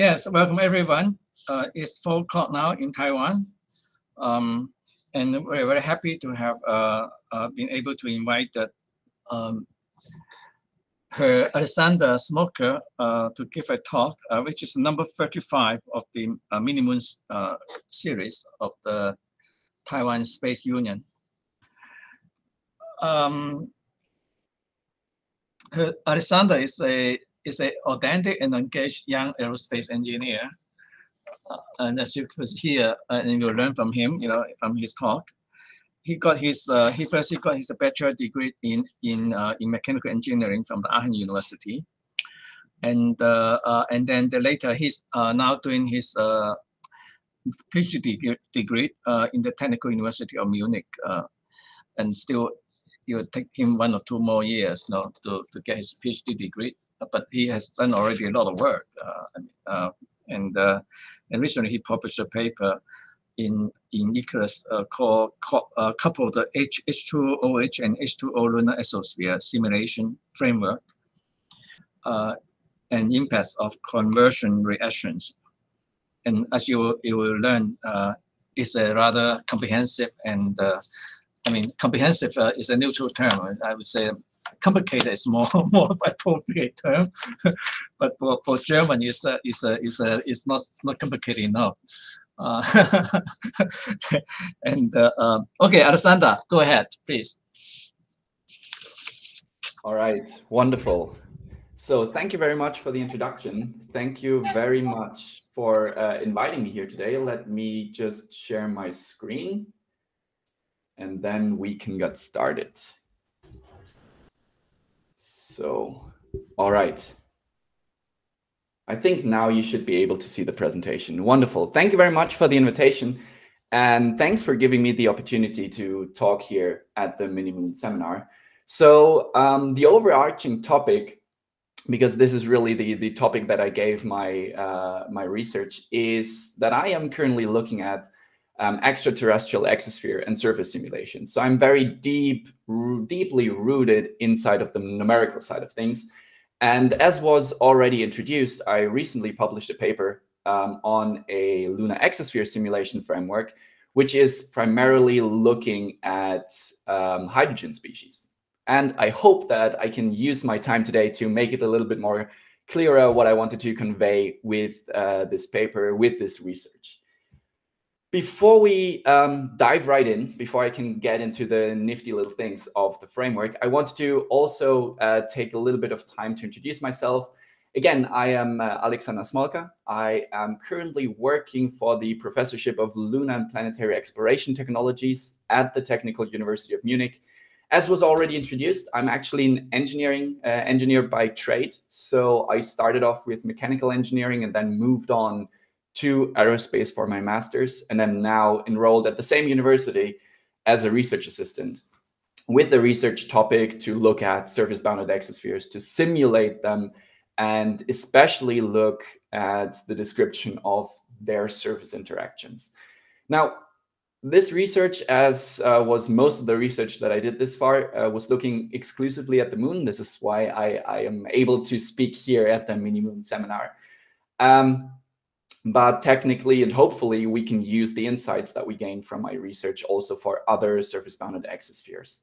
Yes, welcome everyone. It's 4 o'clock now in Taiwan. And we're very happy to have been able to invite um, her Alexander Smolka to give a talk, which is number 35 of the Mini Moon series of the Taiwan Space Union. Alexander is a authentic and engaged young aerospace engineer. And as you could hear, and you'll learn from him, from his talk, he got his he first got his bachelor degree in mechanical engineering from the Aachen University, and then later he's now doing his PhD degree in the Technical University of Munich, and still it will take him 1 or 2 more years to get his PhD degree. But he has done already a lot of work, and recently he published a paper in Icarus coupled the H2OH and H2O lunar exosphere simulation framework and impacts of conversion reactions. And as you will learn, it's a rather comprehensive and comprehensive is a neutral term. I would say complicated is more appropriate term, but for German it's not complicated enough. Okay, Alexander, go ahead, please. All right, wonderful. So thank you very much for the introduction. Thank you very much for inviting me here today. Let me just share my screen, and then we can get started. So, all right. I think now you should be able to see the presentation. Wonderful. Thank you very much for the invitation. And thanks for giving me the opportunity to talk here at the Mini Moon seminar. So the overarching topic, because this is really the topic that I gave my, my research, is that I am currently looking at extraterrestrial exosphere and surface simulation. So I'm very deeply rooted inside of the numerical side of things. And as was already introduced, I recently published a paper on a lunar exosphere simulation framework, which is primarily looking at hydrogen species. And I hope that I can use my time today to make it a little bit more clearer what I wanted to convey with this paper, with this research. Before we dive right in, before I can get into the nifty little things of the framework, I wanted to also take a little bit of time to introduce myself. Again, I am Alexander Smolka. I am currently working for the Professorship of Lunar and Planetary Exploration Technologies at the Technical University of Munich. As was already introduced, I'm actually an engineer by trade. So I started off with mechanical engineering and then moved on to aerospace for my master's, and I'm now enrolled at the same university as a research assistant with the research topic to look at surface-bounded exospheres, to simulate them, and especially look at the description of their surface interactions. Now, this research, as was most of the research that I did this far, was looking exclusively at the moon. This is why I am able to speak here at the Mini Moon seminar. But technically and hopefully we can use the insights that we gain from my research also for other surface-bounded exospheres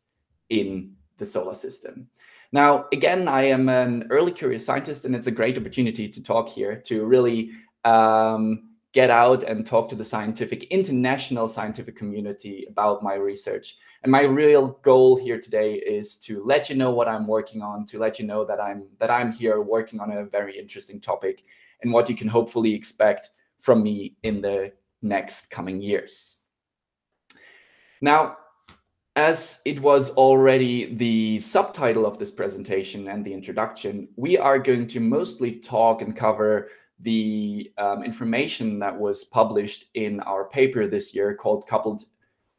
in the solar system. Now, again, I am an early curious scientist, and it's a great opportunity to talk here, to really get out and talk to the international scientific community about my research. And my real goal here today is to let you know what I'm working on, to let you know that I'm here working on a very interesting topic, and what you can hopefully expect from me in the next coming years. Now, as it was already the subtitle of this presentation and the introduction, we are going to mostly talk and cover the information that was published in our paper this year called Coupled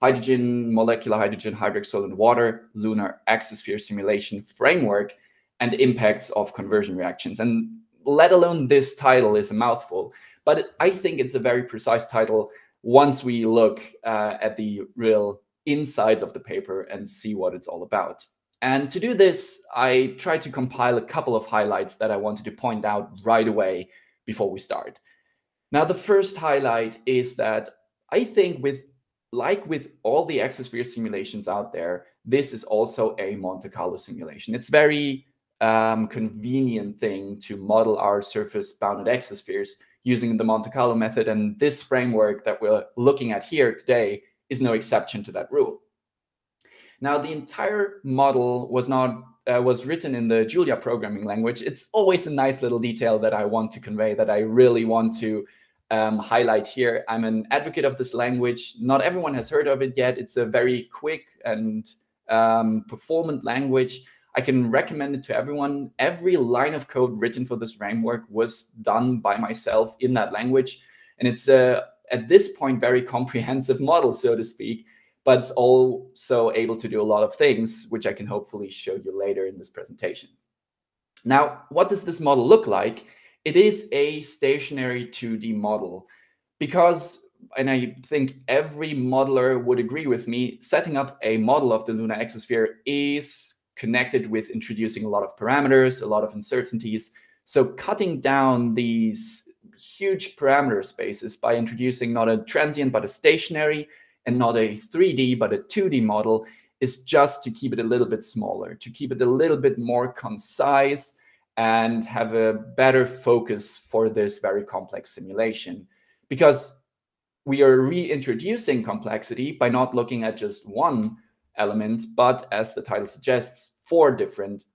Hydrogen, Molecular Hydrogen, Hydroxyl and Water, Lunar Exosphere Simulation Framework and Impacts of Conversion Reactions. And let alone this title is a mouthful, but I think it's a very precise title once we look at the real insides of the paper and see what it's all about. And to do this, I tried to compile a couple of highlights that I wanted to point out right away before we start. Now, the first highlight is that I think with all the exosphere simulations out there, this is also a Monte Carlo simulation. It's very convenient thing to model our surface bounded exospheres using the Monte Carlo method. And this framework that we're looking at here today is no exception to that rule. Now, the entire model was written in the Julia programming language. It's always a nice little detail that I want to convey, that I really want to highlight here. I'm an advocate of this language. Not everyone has heard of it yet. It's a very quick and performant language. I can recommend it to everyone. Every line of code written for this framework was done by myself in that language. And it's at this point, very comprehensive model, so to speak, but it's also able to do a lot of things, which I can hopefully show you later in this presentation. Now, what does this model look like? It is a stationary 2D model because, and I think every modeler would agree with me, setting up a model of the lunar exosphere is connected with introducing a lot of parameters, a lot of uncertainties. So cutting down these huge parameter spaces by introducing not a transient, but a stationary, and not a 3D, but a 2D model is just to keep it a little bit smaller, to keep it a little bit more concise and have a better focus for this very complex simulation. Because we are reintroducing complexity by not looking at just one element, but as the title suggests, 4 different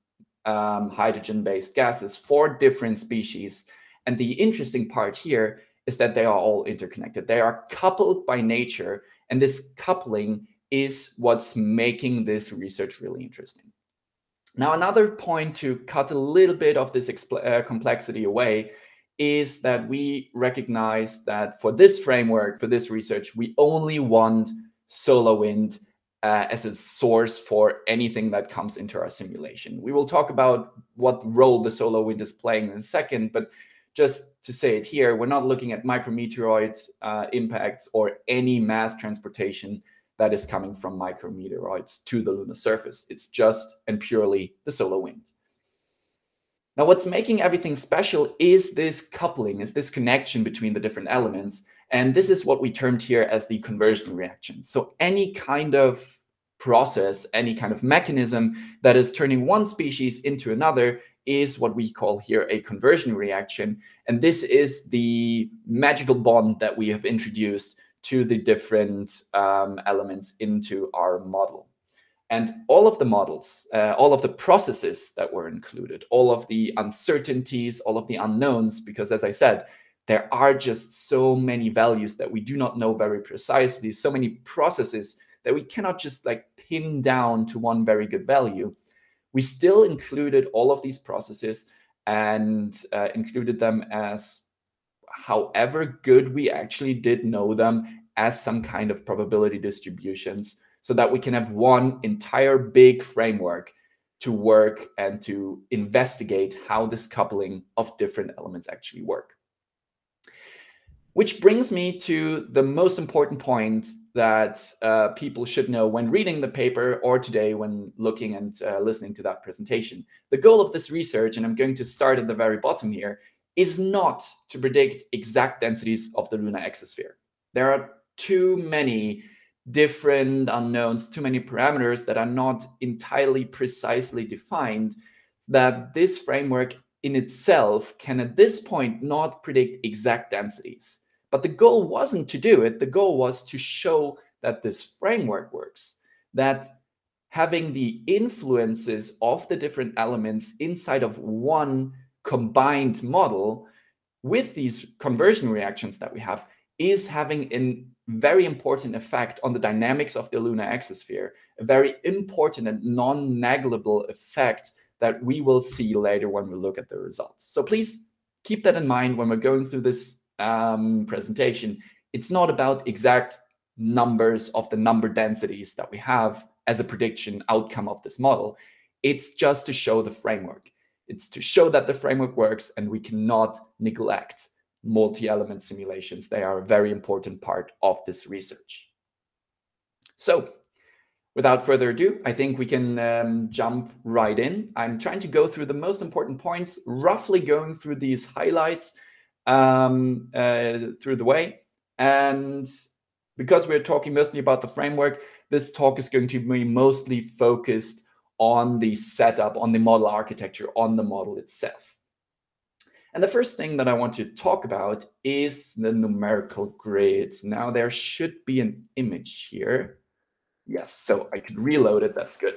hydrogen-based gases, 4 different species. And the interesting part here is that they are all interconnected. They are coupled by nature, and this coupling is what's making this research really interesting. Now, another point to cut a little bit of this complexity away is that we recognize that for this framework, for this research, we only want solar wind as a source for anything that comes into our simulation. We will talk about what role the solar wind is playing in a second, but just to say it here, we're not looking at micrometeoroid impacts or any mass transportation that is coming from micrometeoroids to the lunar surface. It's just and purely the solar wind. Now, what's making everything special is this coupling, is this connection between the different elements. And this is what we termed here as the conversion reaction. So any kind of process, any kind of mechanism that is turning one species into another is what we call here a conversion reaction. And this is the magical bond that we have introduced to the different elements into our model. And all of the models, all of the processes that were included, all of the uncertainties, all of the unknowns, because as I said, there are just so many values that we do not know very precisely, so many processes that we cannot just like pin down to one very good value. We still included all of these processes and included them as however good we actually did know them as some kind of probability distributions, so that we can have one entire big framework to work and to investigate how this coupling of different elements actually work. Which brings me to the most important point that people should know when reading the paper or today when looking and listening to that presentation. The goal of this research, and I'm going to start at the very bottom here, is not to predict exact densities of the lunar exosphere. There are too many different unknowns, too many parameters that are not entirely precisely defined, that this framework in itself can at this point not predict exact densities. But the goal wasn't to do it. The goal was to show that this framework works, that having the influences of the different elements inside of one combined model with these conversion reactions that we have is having a very important effect on the dynamics of the lunar exosphere, a very important and non-negligible effect that we will see later when we look at the results. So please keep that in mind when we're going through this presentation. It's not about exact numbers of the number densities that we have as a prediction outcome of this model. It's just to show the framework. It's to show that the framework works, and we cannot neglect multi-element simulations. They are a very important part of this research. So without further ado, I think we can jump right in. I'm trying to go through the most important points, roughly going through these highlights. through the way. And because we're talking mostly about the framework, this talk is going to be mostly focused on the setup, on the model architecture, on the model itself. And the first thing that I want to talk about is the numerical grid. Now there should be an image here. Yes, so I could reload it, that's good.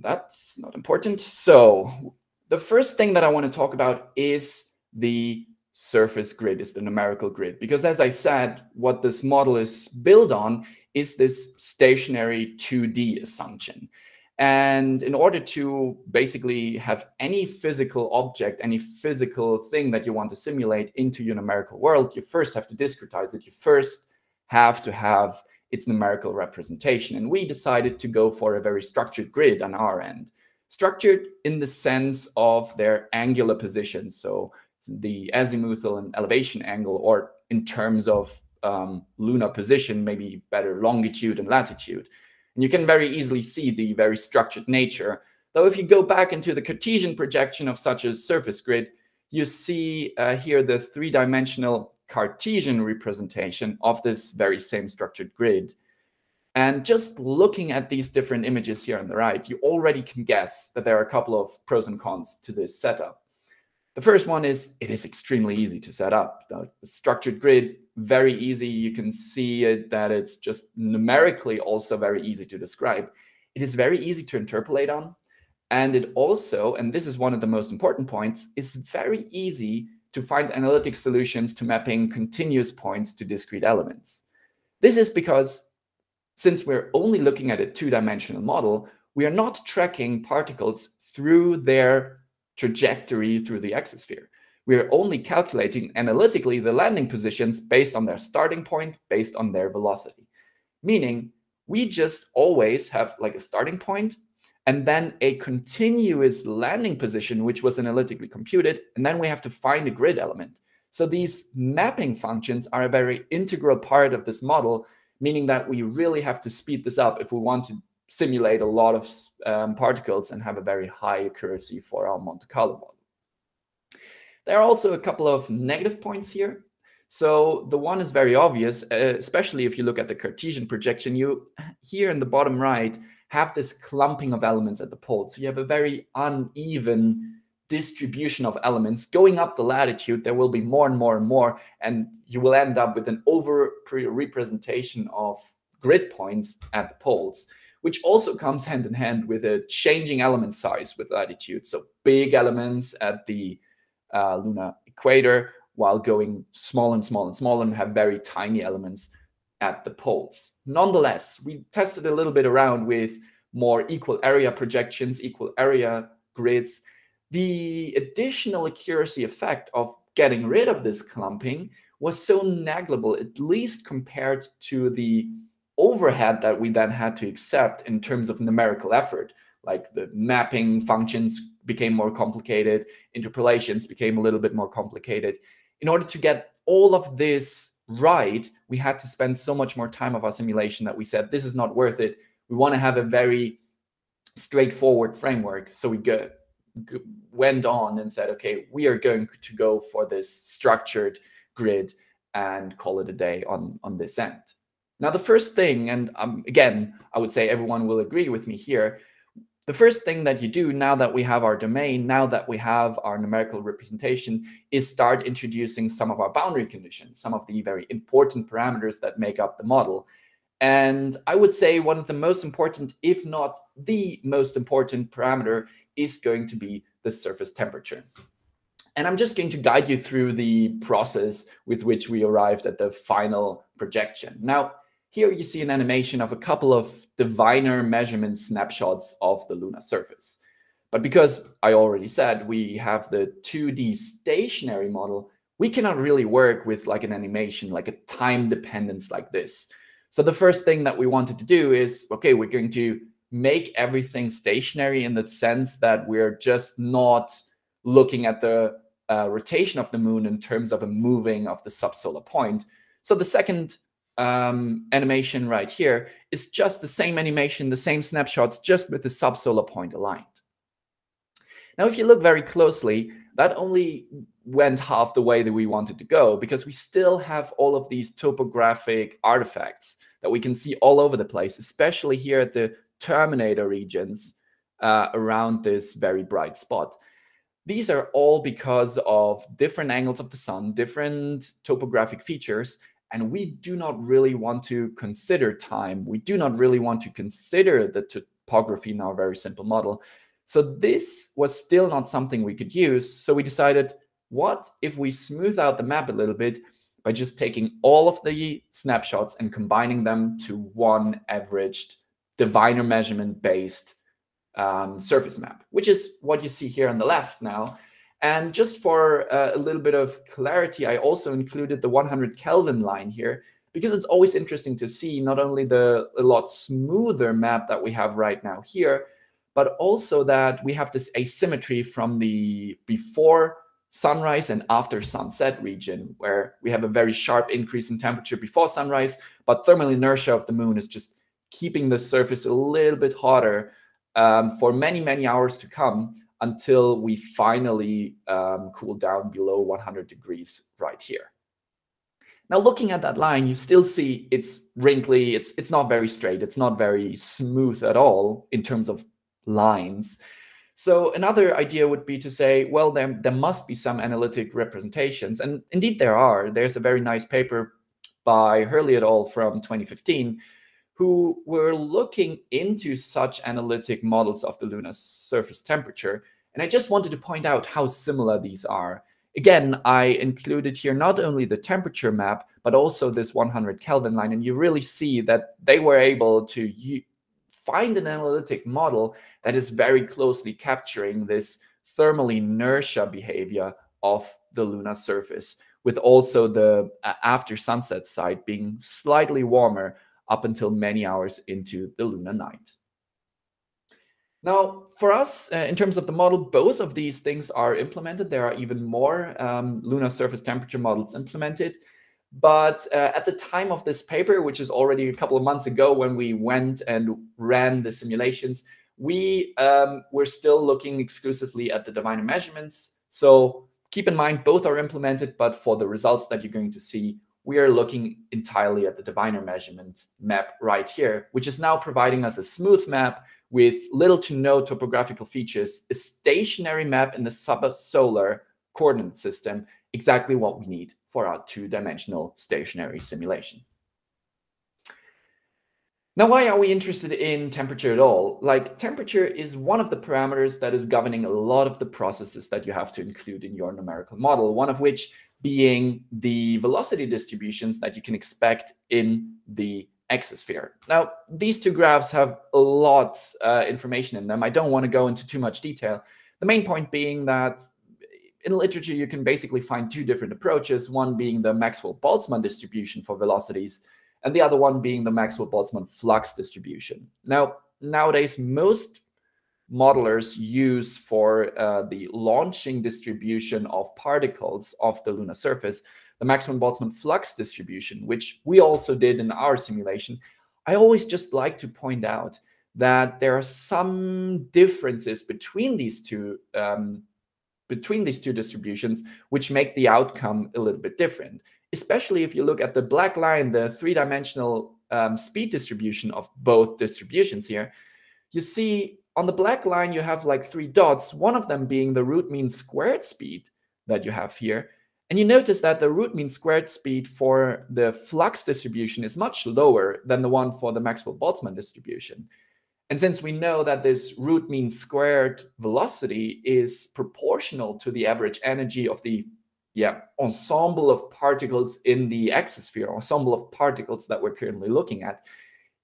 That's not important. So the first thing that I want to talk about is the surface grid, is the numerical grid. Because as I said, what this model is built on is this stationary 2D assumption. And in order to basically have any physical object, any physical thing that you want to simulate into your numerical world, you first have to discretize it. You first have to have its numerical representation. And we decided to go for a very structured grid on our end. Structured in the sense of their angular position. So the azimuthal and elevation angle, or in terms of lunar position, maybe better longitude and latitude. And you can very easily see the very structured nature. Though if you go back into the Cartesian projection of such a surface grid, you see here the three-dimensional Cartesian representation of this very same structured grid. And just looking at these different images here on the right, you already can guess that there are a couple of pros and cons to this setup. The first one is it is extremely easy to set up. The structured grid, very easy. You can see it, that it's just numerically also very easy to describe. It is very easy to interpolate on. And it also, and this is one of the most important points, is very easy to find analytic solutions to mapping continuous points to discrete elements. This is because since we're only looking at a two-dimensional model, we are not tracking particles through their trajectory through the exosphere. We are only calculating analytically the landing positions based on their starting point, based on their velocity. Meaning we just always have like a starting point and then a continuous landing position, which was analytically computed, and then we have to find a grid element. So these mapping functions are a very integral part of this model, meaning that we really have to speed this up if we want to simulate a lot of particles and have a very high accuracy for our Monte Carlo model. There are also a couple of negative points here. So the one is very obvious, especially if you look at the Cartesian projection. You here in the bottom right have this clumping of elements at the poles. So you have a very uneven distribution of elements. Going up the latitude, there will be more and more and more, and you will end up with an over-representation of grid points at the poles, which also comes hand in hand with a changing element size with latitude. So big elements at the lunar equator, while going small and small and small, and have very tiny elements at the poles. Nonetheless, we tested a little bit around with more equal area projections, equal area grids. The additional accuracy effect of getting rid of this clumping was so negligible, at least compared to the overhead that we then had to accept in terms of numerical effort. Like the mapping functions became more complicated, interpolations became a little bit more complicated. In order to get all of this right, we had to spend so much more time of our simulation that we said, this is not worth it. We want to have a very straightforward framework. So we went on and said, okay, we are going to go for this structured grid and call it a day on this end. Now, the first thing, and again, I would say everyone will agree with me here, the first thing that you do now that we have our domain, now that we have our numerical representation, is start introducing some of our boundary conditions, some of the very important parameters that make up the model. And I would say one of the most important, if not the most important parameter, is going to be the surface temperature. And I'm just going to guide you through the process with which we arrived at the final projection. Now, here you see an animation of a couple of diviner measurement snapshots of the lunar surface. But because I already said we have the 2D stationary model, we cannot really work with like an animation, like a time dependence like this. So the first thing that we wanted to do is, okay, we're going to make everything stationary in the sense that we're just not looking at the rotation of the moon in terms of a moving of the subsolar point. So the second animation right here is just the same animation, the same snapshots, just with the subsolar point aligned. Now, if you look very closely, that only went half the way that we wanted to go, because we still have all of these topographic artifacts that we can see all over the place, especially here at the terminator regions around this very bright spot. These are all because of different angles of the sun, different topographic features, and we do not really want to consider time. We do not really want to consider the topography in our very simple model. So this was still not something we could use. So we decided, what if we smooth out the map a little bit by just taking all of the snapshots and combining them to one averaged diviner measurement based surface map, which is what you see here on the left now. And just for a little bit of clarity, I also included the 100 Kelvin line here, because it's always interesting to see not only the a lot smoother map that we have right now here, but also that we have this asymmetry from the before sunrise and after sunset region, where we have a very sharp increase in temperature before sunrise, but thermal inertia of the moon is just keeping the surface a little bit hotter for many, many hours to come, until we finally cool down below 100 degrees right here. Now, looking at that line, you still see it's wrinkly, it's not very straight, it's not very smooth at all in terms of lines. So another idea would be to say, well, there must be some analytic representations, and indeed there are. There's a very nice paper by Hurley et al. From 2015, who were looking into such analytic models of the lunar surface temperature. And I just wanted to point out how similar these are. Again, I included here not only the temperature map, but also this 100 Kelvin line. And you really see that they were able to find an analytic model that is very closely capturing this thermal inertia behavior of the lunar surface, with also the after sunset side being slightly warmer up until many hours into the lunar night. Now, for us, in terms of the model, both of these things are implemented. There are even more lunar surface temperature models implemented. But at the time of this paper, which is already a couple of months ago when we went and ran the simulations, we were still looking exclusively at the diviner measurements. So keep in mind, both are implemented, but for the results that you're going to see, we are looking entirely at the diviner measurement map right here, which is now providing us a smooth map with little to no topographical features, a stationary map in the subsolar coordinate system, exactly what we need for our two-dimensional stationary simulation. Now, why are we interested in temperature at all? Like, temperature is one of the parameters that is governing a lot of the processes that you have to include in your numerical model, one of which being the velocity distributions that you can expect in the exosphere. Now, these two graphs have a lot information in them. I don't want to go into too much detail. The main point being that in literature, you can basically find two different approaches, one being the Maxwell-Boltzmann distribution for velocities, and the other one being the Maxwell-Boltzmann flux distribution. Now, nowadays, most modelers use for the launching distribution of particles off the lunar surface the Maxwell-Boltzmann flux distribution, which we also did in our simulation. I always just like to point out that there are some differences between these two distributions, which make the outcome a little bit different. Especially if you look at the black line, the three-dimensional speed distribution of both distributions here, you see on the black line, you have like three dots, one of them being the root mean squared speed that you have here. And you notice that the root mean squared speed for the flux distribution is much lower than the one for the Maxwell-Boltzmann distribution. And since we know that this root mean squared velocity is proportional to the average energy of the ensemble of particles in the exosphere, ensemble of particles that we're currently looking at,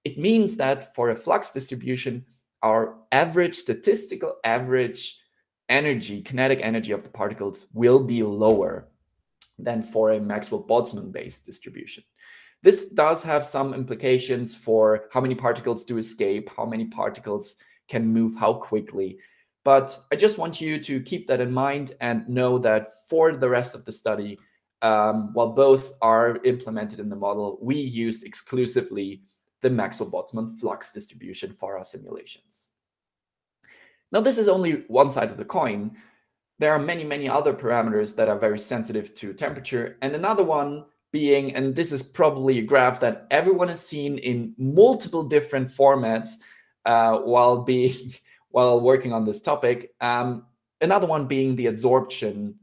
it means that for a flux distribution, our average statistical average energy, kinetic energy of the particles will be lower than for a Maxwell-Boltzmann based distribution. This does have some implications for how many particles do escape, how many particles can move how quickly. But I just want you to keep that in mind and know that for the rest of the study, while both are implemented in the model, we used exclusively the Maxwell-Boltzmann flux distribution for our simulations. Now, this is only one side of the coin. there are many, many other parameters that are very sensitive to temperature. And another one being, and this is probably a graph that everyone has seen in multiple different formats while working on this topic. Another one being the adsorption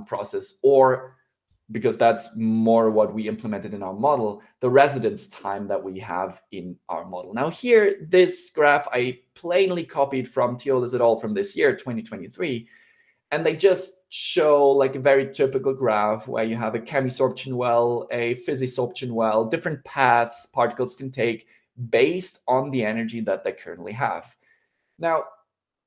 process, or because that's more what we implemented in our model, the residence time that we have in our model. Now here, this graph I plainly copied from Teolis et al. From this year, 2023. And they just show like a very typical graph where you have a chemisorption well, a physisorption well, different paths particles can take based on the energy that they currently have. Now,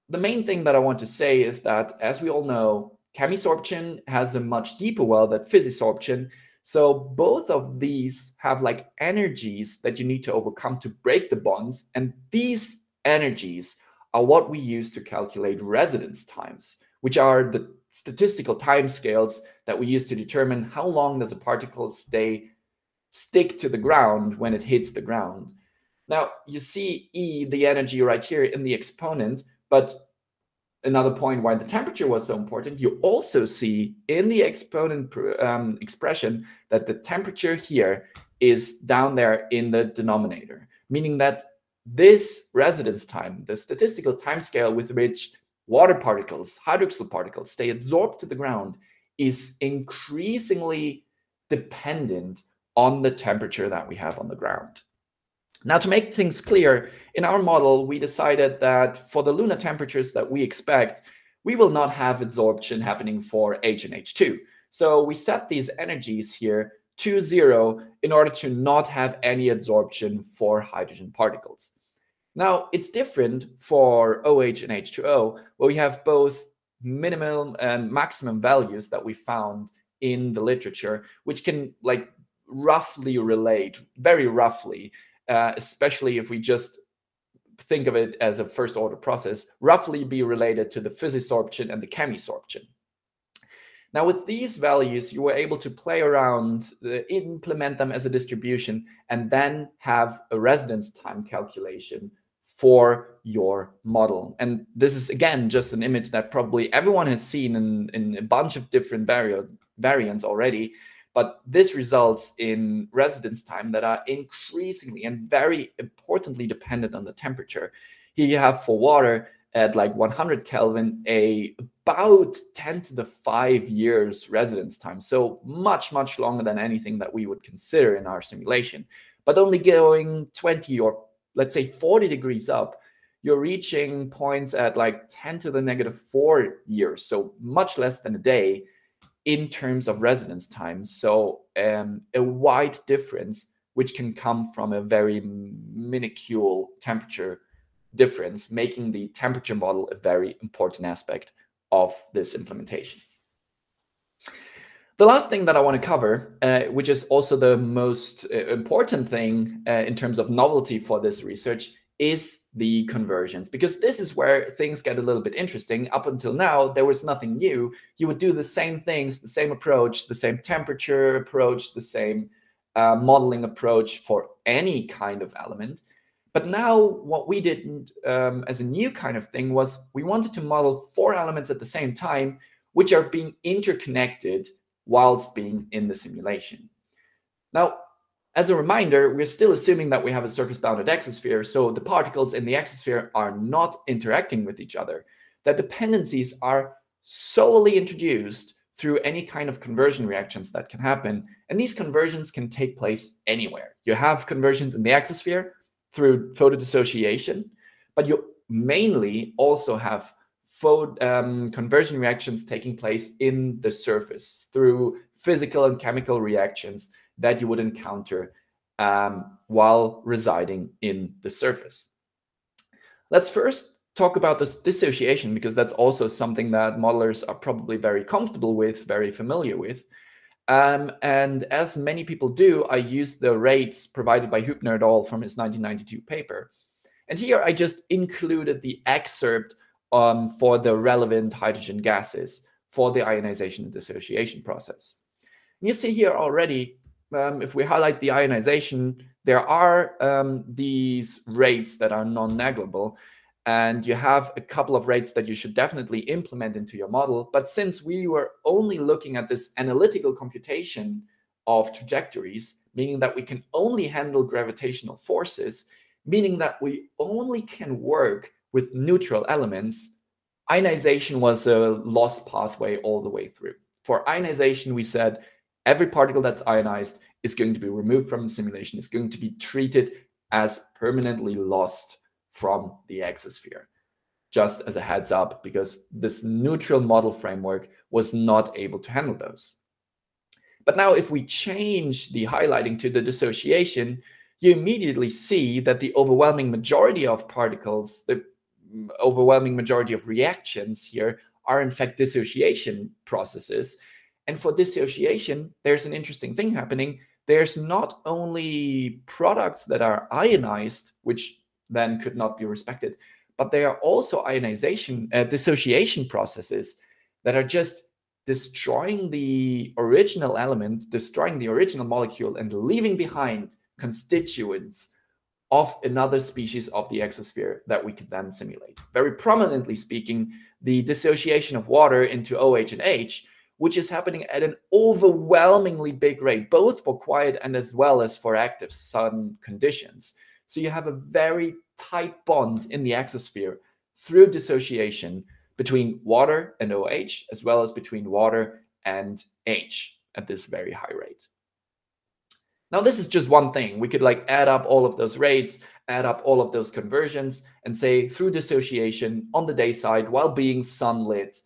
the main thing that I want to say is that, as we all know, chemisorption has a much deeper well than physisorption. So both of these have like energies that you need to overcome to break the bonds. And these energies are what we use to calculate residence times, which are the statistical timescales that we use to determine how long does a particle stick to the ground when it hits the ground. Now, you see E, the energy right here in the exponent, but another point why the temperature was so important, you also see in the exponent expression that the temperature here is down there in the denominator, meaning that this residence time, the statistical timescale with which water particles, hydroxyl particles, stay adsorbed to the ground, is increasingly dependent on the temperature that we have on the ground. Now, to make things clear, in our model, we decided that for the lunar temperatures that we expect, we will not have adsorption happening for H and H2. So we set these energies here to 0 in order to not have any adsorption for hydrogen particles. Now, it's different for OH and H2O, where we have both minimum and maximum values that we found in the literature, which can like roughly relate, very roughly, especially if we just think of it as a first order process, roughly be related to the physisorption and the chemisorption. Now, with these values, you were able to play around, implement them as a distribution, and then have a residence time calculation for your model. And this is, again, just an image that probably everyone has seen in a bunch of different variants already. But this results in residence time that are increasingly and very importantly dependent on the temperature. Here you have for water at like 100 Kelvin, about 10 to the 5 years residence time. So much, much longer than anything that we would consider in our simulation. But only going 20 or let's say 40 degrees up, you're reaching points at like 10 to the -4 years. So much less than a day in terms of residence time. So a wide difference, which can come from a very minuscule temperature difference, making the temperature model a very important aspect of this implementation. The last thing that I want to cover, which is also the most important thing in terms of novelty for this research, is the conversions, because this is where things get a little bit interesting. Up until now, there was nothing new. You would do the same things, the same approach, the same temperature approach, the same modeling approach for any kind of element. But now what we did as a new kind of thing was we wanted to model 4 elements at the same time, which are being interconnected whilst being in the simulation. Now, as a reminder, we're still assuming that we have a surface-bounded exosphere, so the particles in the exosphere are not interacting with each other. The dependencies are solely introduced through any kind of conversion reactions that can happen, and these conversions can take place anywhere. You have conversions in the exosphere through photodissociation, but you mainly also have conversion reactions taking place in the surface through physical and chemical reactions that you would encounter while residing in the surface. Let's first talk about this dissociation, because that's also something that modelers are probably very comfortable with, very familiar with. And as many people do, I use the rates provided by Hübner et al. From his 1992 paper. And here I just included the excerpt for the relevant hydrogen gases for the ionization and dissociation process. And you see here already, if we highlight the ionization, there are these rates that are non-negligible. and you have a couple of rates that you should definitely implement into your model. But since we were only looking at this analytical computation of trajectories, meaning that we can only handle gravitational forces, meaning that we only can work with neutral elements, ionization was a lost pathway all the way through. For ionization, we said every particle that's ionized is going to be removed from the simulation, is going to be treated as permanently lost from the exosphere. Just as a heads up, because this neutral model framework was not able to handle those. But now if we change the highlighting to the dissociation, you immediately see that the overwhelming majority of particles, the overwhelming majority of reactions here are in fact dissociation processes. And for dissociation, there's an interesting thing happening. There's not only products that are ionized, which then could not be respected, but there are also dissociation processes that are just destroying the original element, destroying the original molecule, and leaving behind constituents of another species of the exosphere that we could then simulate. Very prominently speaking, the dissociation of water into OH and H, which is happening at an overwhelmingly big rate, both for quiet and as well as for active sun conditions. So you have a very tight bond in the exosphere through dissociation between water and OH, as well as between water and H at this very high rate. Now, this is just one thing. We could like add up all of those rates, add up all of those conversions, and say through dissociation on the day side, while being sunlit,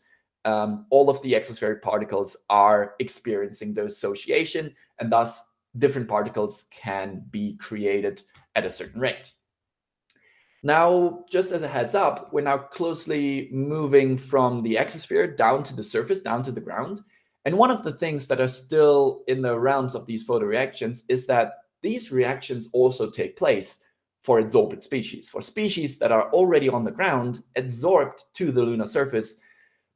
all of the exospheric particles are experiencing dissociation, and thus different particles can be created at a certain rate. Now, just as a heads up, we're now closely moving from the exosphere down to the surface, down to the ground. And one of the things that are still in the realms of these photoreactions is that these reactions also take place for adsorbed species, for species that are already on the ground, adsorbed to the lunar surface,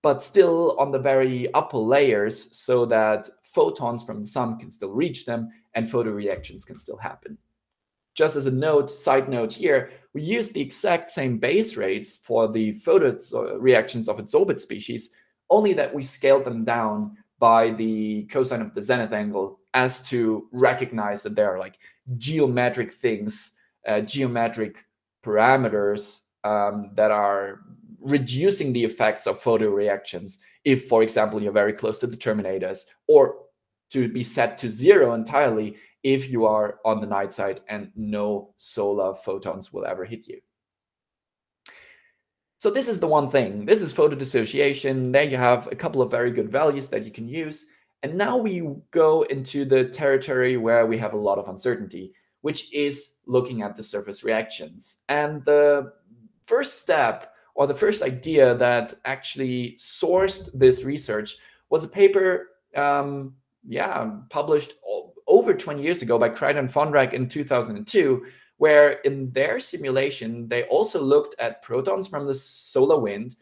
but still on the very upper layers so that photons from the sun can still reach them and photoreactions can still happen. Just as a note, side note here, we use the exact same base rates for the photoreactions of adsorbed species, only that we scaled them down by the cosine of the zenith angle as to recognize that there are like geometric things, geometric parameters that are reducing the effects of photoreactions if, for example, you're very close to the terminators, or to be set to 0 entirely if you are on the night side and no solar photons will ever hit you. So this is the one thing. This is photodissociation. There you have a couple of very good values that you can use. And now we go into the territory where we have a lot of uncertainty, which is looking at the surface reactions. And the first step, or the first idea that actually sourced this research, was a paper published over 20 years ago by Kreider and von Reich in 2002, where in their simulation, they also looked at protons from the solar wind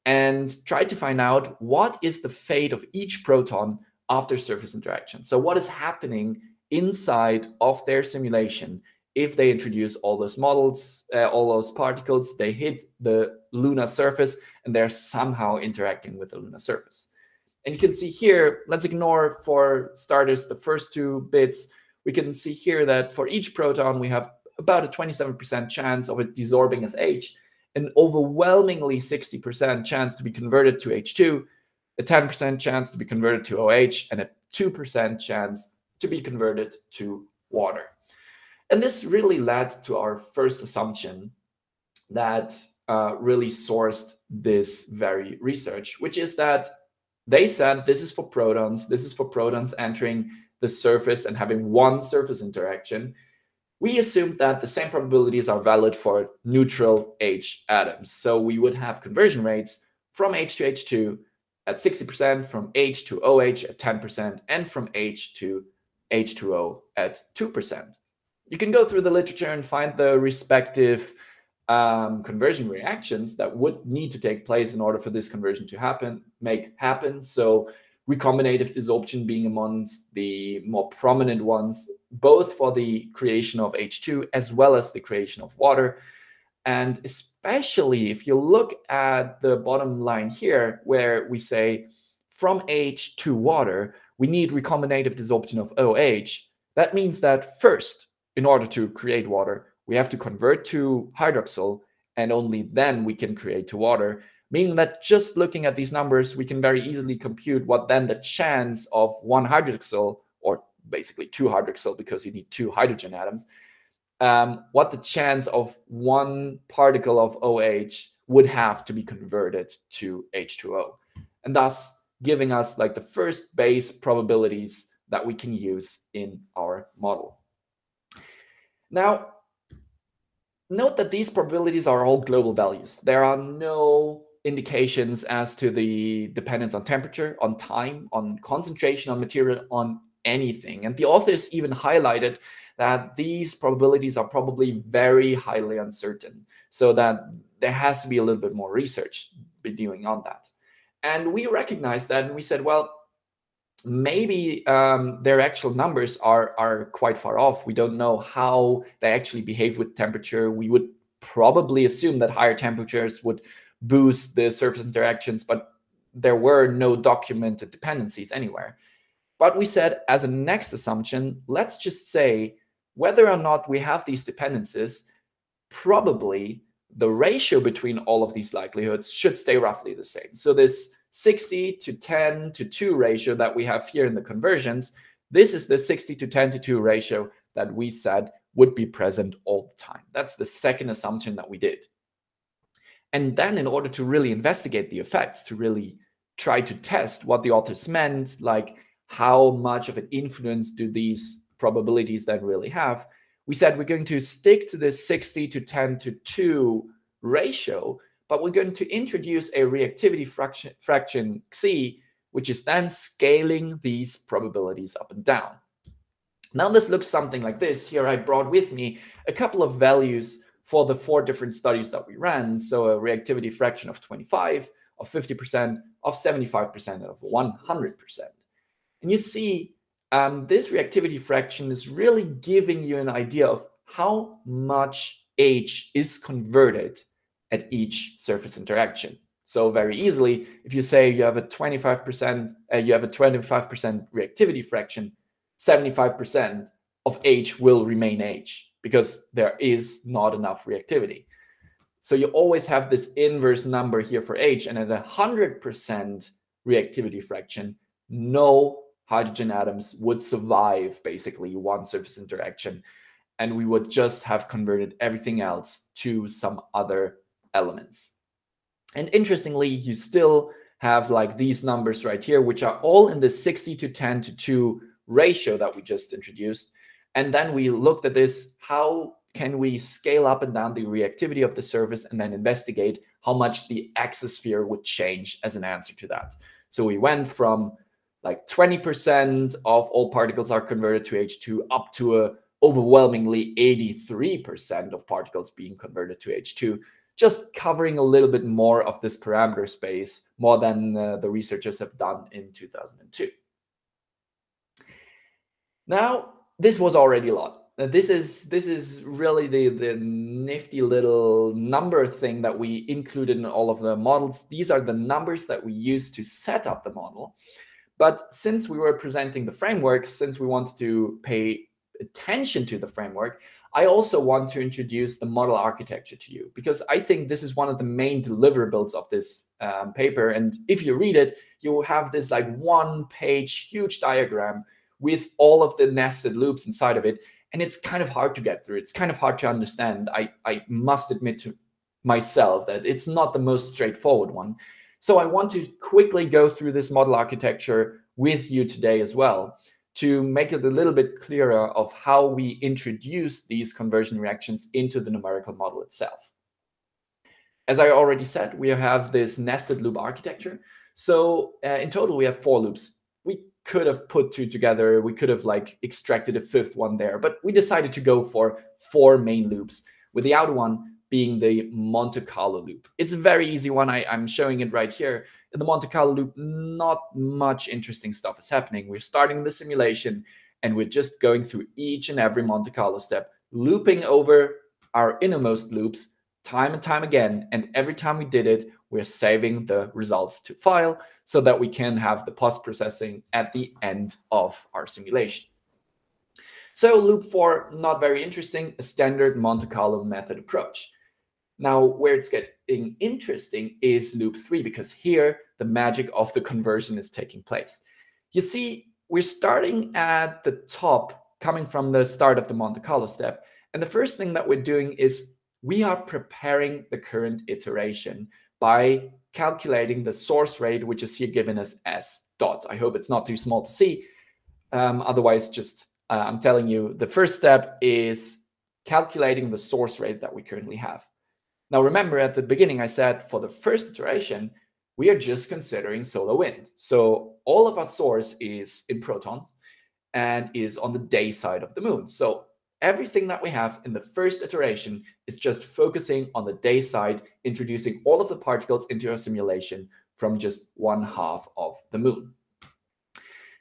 and tried to find out what is the fate of each proton after surface interaction. So what is happening inside of their simulation if they introduce all those models, all those particles, they hit the lunar surface and they're somehow interacting with the lunar surface. And you can see here, let's ignore for starters the first two bits. We can see here that for each proton, we have about a 27% chance of it desorbing as H, an overwhelmingly 60% chance to be converted to H2, a 10% chance to be converted to OH, and a 2% chance to be converted to water. And this really led to our first assumption that really sourced this very research, which is that they said this is for protons entering the surface and having one surface interaction. We assumed that the same probabilities are valid for neutral H atoms. So we would have conversion rates from H to H2 at 60%, from H to OH at 10%, and from H to H2O at 2%. You can go through the literature and find the respective conversion reactions that would need to take place in order for this conversion to happen. So recombinative desorption being amongst the more prominent ones, both for the creation of H2 as well as the creation of water. And especially if you look at the bottom line here, where we say from H to water, we need recombinative desorption of OH. That means that first, in order to create water, we have to convert to hydroxyl, and only then we can create to water, meaning that just looking at these numbers, we can very easily compute what then the chance of one hydroxyl, or basically two hydroxyl because you need two hydrogen atoms, what the chance of one particle of OH would have to be converted to H2O. And thus giving us like the first base probabilities that we can use in our model. Now, note that these probabilities are all global values. There are no indications as to the dependence on temperature, on time, on concentration, on material, on anything. And the authors even highlighted that these probabilities are probably very highly uncertain, so that there has to be a little bit more research be doing on that. And we recognized that, and we said, well, maybe their actual numbers are quite far off. We don't know how they actually behave with temperature. We would probably assume that higher temperatures would boost the surface interactions, but there were no documented dependencies anywhere. But we said, as a next assumption, let's just say whether or not we have these dependencies, probably the ratio between all of these likelihoods should stay roughly the same. So this 60 to 10 to 2 ratio that we have here in the conversions, this is the 60 to 10 to 2 ratio that we said would be present all the time. That's the second assumption that we did. And then in order to really investigate the effects, to really try to test what the authors meant, like how much of an influence do these probabilities then really have, we said we're going to stick to this 60 to 10 to 2 ratio, but we're going to introduce a reactivity fraction Xi, which is then scaling these probabilities up and down. Now this looks something like this. Here I brought with me a couple of values for the 4 different studies that we ran. So a reactivity fraction of 25, of 50%, of 75%, of 100%. And you see this reactivity fraction is really giving you an idea of how much H is converted at each surface interaction. So very easily, if you say you have a 25%, reactivity fraction, 75% of H will remain H because there is not enough reactivity. So you always have this inverse number here for H, and at 100% reactivity fraction, no hydrogen atoms would survive basically one surface interaction, and we would just have converted everything else to some other elements. And interestingly, you still have like these numbers right here, which are all in the 60 to 10 to 2 ratio that we just introduced. And then we looked at this, how can we scale up and down the reactivity of the surface, and then investigate how much the exosphere would change as an answer to that. So we went from like 20% of all particles are converted to H2 up to a overwhelmingly 83% of particles being converted to H2, just covering a little bit more of this parameter space, more than the researchers have done in 2002. Now, this was already a lot. This is really the nifty little number thing that we included in all of the models. These are the numbers that we use to set up the model. But since we were presenting the framework, since we wanted to pay attention to the framework, I also want to introduce the model architecture to you, because I think this is one of the main deliverables of this paper. And if you read it, you will have this like 1-page huge diagram with all of the nested loops inside of it. And it's kind of hard to get through. It's kind of hard to understand. I must admit to myself that it's not the most straightforward one. So I want to quickly go through this model architecture with you today as well, to make it a little bit clearer of how we introduce these conversion reactions into the numerical model itself. As I already said, we have this nested loop architecture. So in total, we have 4 loops. We could have put 2 together. We could have like extracted a 5th one there, but we decided to go for 4 main loops, with the outer one being the Monte Carlo loop. It's a very easy one. I'm showing it right here. In the Monte Carlo loop, not much interesting stuff is happening. We're starting the simulation, and we're just going through each and every Monte Carlo step, looping over our innermost loops, time and time again. And every time we did it, we're saving the results to file so that we can have the post-processing at the end of our simulation. So loop 4, not very interesting, a standard Monte Carlo method approach. Now, where it's getting interesting is loop 3, because here the magic of the conversion is taking place. You see, we're starting at the top, coming from the start of the Monte Carlo step. And the first thing that we're doing is we are preparing the current iteration by calculating the source rate, which is here given as S dot. I hope it's not too small to see. Otherwise, just I'm telling you, the first step is calculating the source rate that we currently have. Now, remember at the beginning, I said for the first iteration, we are just considering solar wind. So all of our source is in protons and is on the day side of the moon. So everything that we have in the first iteration is just focusing on the day side, introducing all of the particles into our simulation from just 1/2 of the moon.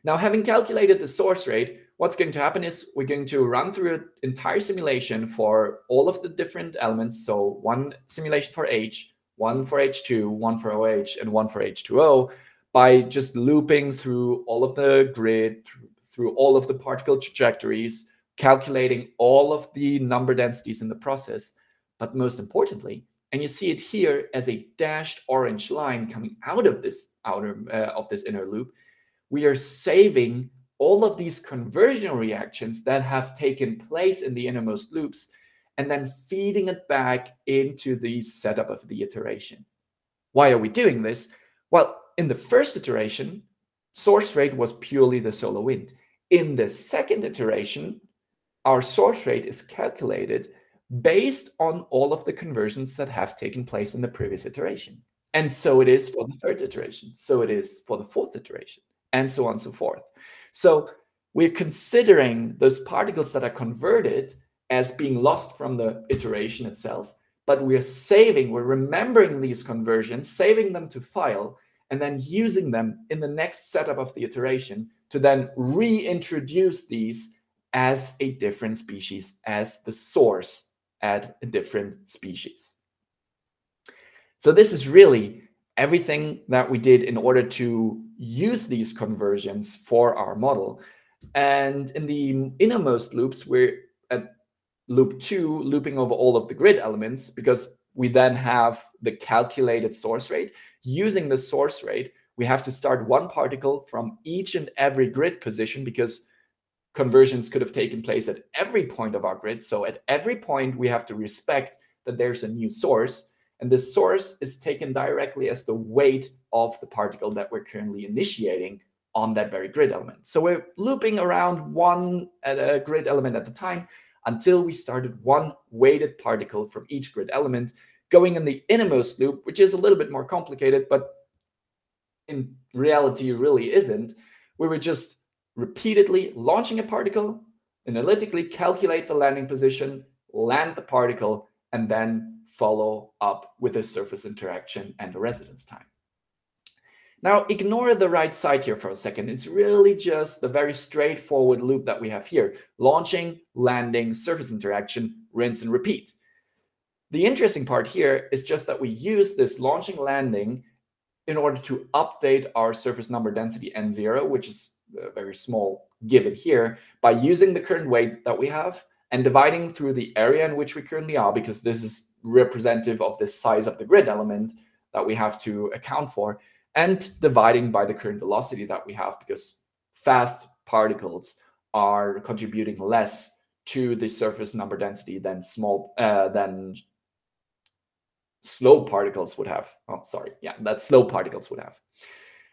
Now, having calculated the source rate, what's going to happen is we're going to run through an entire simulation for all of the different elements. So one simulation for H, one for H2, one for OH, and one for H2O, by just looping through all of the grid, through all of the particle trajectories, calculating all of the number densities in the process. But most importantly, and you see it here as a dashed orange line coming out of this inner loop, we are saving all of these conversion reactions that have taken place in the innermost loops and then feeding it back into the setup of the iteration. Why are we doing this? Well, in the first iteration, source rate was purely the solar wind. In the second iteration, our source rate is calculated based on all of the conversions that have taken place in the previous iteration. And so it is for the third iteration. So it is for the fourth iteration, and so on and so forth. So we're considering those particles that are converted as being lost from the iteration itself, but we're remembering these conversions, saving them to file, and then using them in the next setup of the iteration to then reintroduce these as a different species, as the source at a different species. So this is really everything that we did in order to use these conversions for our model. And in the innermost loops, we're at loop 2, looping over all of the grid elements, because we then have the calculated source rate. Using the source rate, we have to start one particle from each and every grid position, because conversions could have taken place at every point of our grid. So at every point, we have to respect that there's a new source. And this source is taken directly as the weight of the particle that we're currently initiating on that very grid element. So we're looping around one grid element at a time until we started one weighted particle from each grid element, going in the innermost loop, which is a little bit more complicated, but in reality really isn't. We were just repeatedly launching a particle, analytically calculate the landing position, land the particle, and then follow up with a surface interaction and a residence time. Now, ignore the right side here for a second. It's really just the very straightforward loop that we have here. Launching, landing, surface interaction, rinse and repeat. The interesting part here is just that we use this launching, landing in order to update our surface number density N0, which is a very small given here, by using the current weight that we have and dividing through the area in which we currently are, because this is representative of the size of the grid element that we have to account for, and dividing by the current velocity that we have, because fast particles are contributing less to the surface number density than slow particles would have. Oh, sorry. Yeah, that slow particles would have.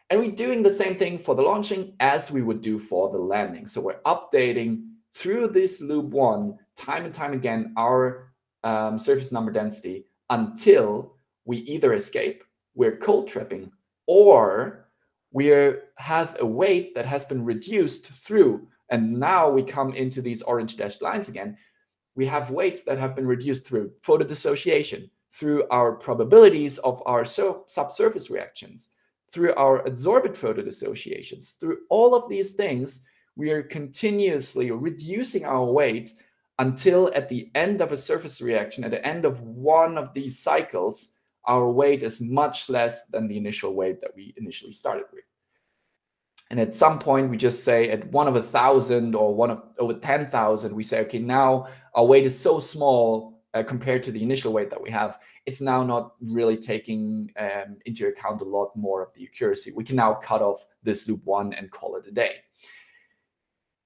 And we're doing the same thing for the launching as we would do for the landing. So we're updating through this loop 1 time and time again our surface number density until we either escape, we're cold trapping, or we have a weight that has been reduced through, and now we come into these orange dashed lines again. We have weights that have been reduced through photodissociation, through our probabilities of our subsurface reactions, through our adsorbent photodissociations. Through all of these things, we are continuously reducing our weight until at the end of a surface reaction, at the end of one of these cycles, our weight is much less than the initial weight that we initially started with. And at some point, we just say at 1 over 1,000 or 1 over 10,000, we say, okay, now our weight is so small compared to the initial weight that we have, it's now not really taking into account a lot more of the accuracy. We can now cut off this loop 1 and call it a day.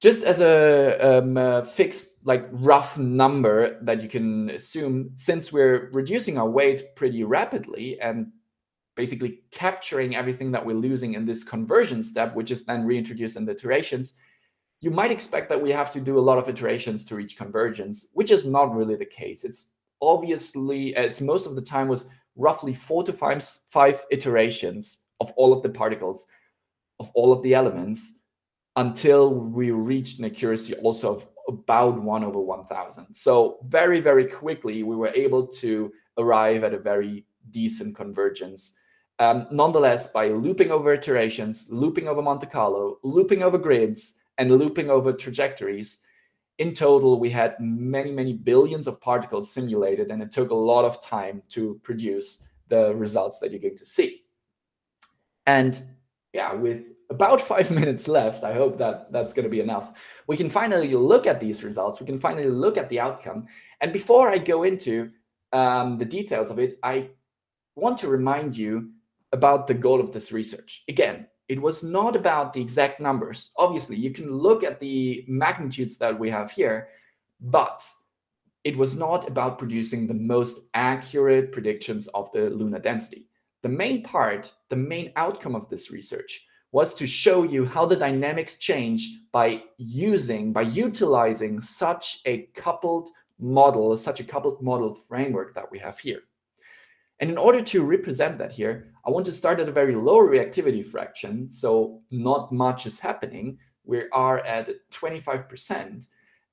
Just as a fixed, like rough number that you can assume, since we're reducing our weight pretty rapidly and basically capturing everything that we're losing in this conversion step, which is then reintroduced in the iterations, you might expect that we have to do a lot of iterations to reach convergence, which is not really the case. It's obviously, it's most of the time was roughly 4 to 5 iterations of all of the particles, of all of the elements, until we reached an accuracy also of about 1 over 1,000. So very, very quickly, we were able to arrive at a very decent convergence. Nonetheless, by looping over iterations, looping over Monte Carlo, looping over grids, and looping over trajectories, in total, we had many, many billions of particles simulated, and it took a lot of time to produce the results that you're going to see. And yeah, with about 5 minutes left, I hope that that's going to be enough. We can finally look at these results. We can finally look at the outcome. And before I go into the details of it, I want to remind you about the goal of this research. Again, it was not about the exact numbers. Obviously, you can look at the magnitudes that we have here, but it was not about producing the most accurate predictions of the lunar density. The main part, the main outcome of this research was to show you how the dynamics change by utilizing such a coupled model framework that we have here. And in order to represent that here, I want to start at a very low reactivity fraction, so not much is happening. We are at 25%,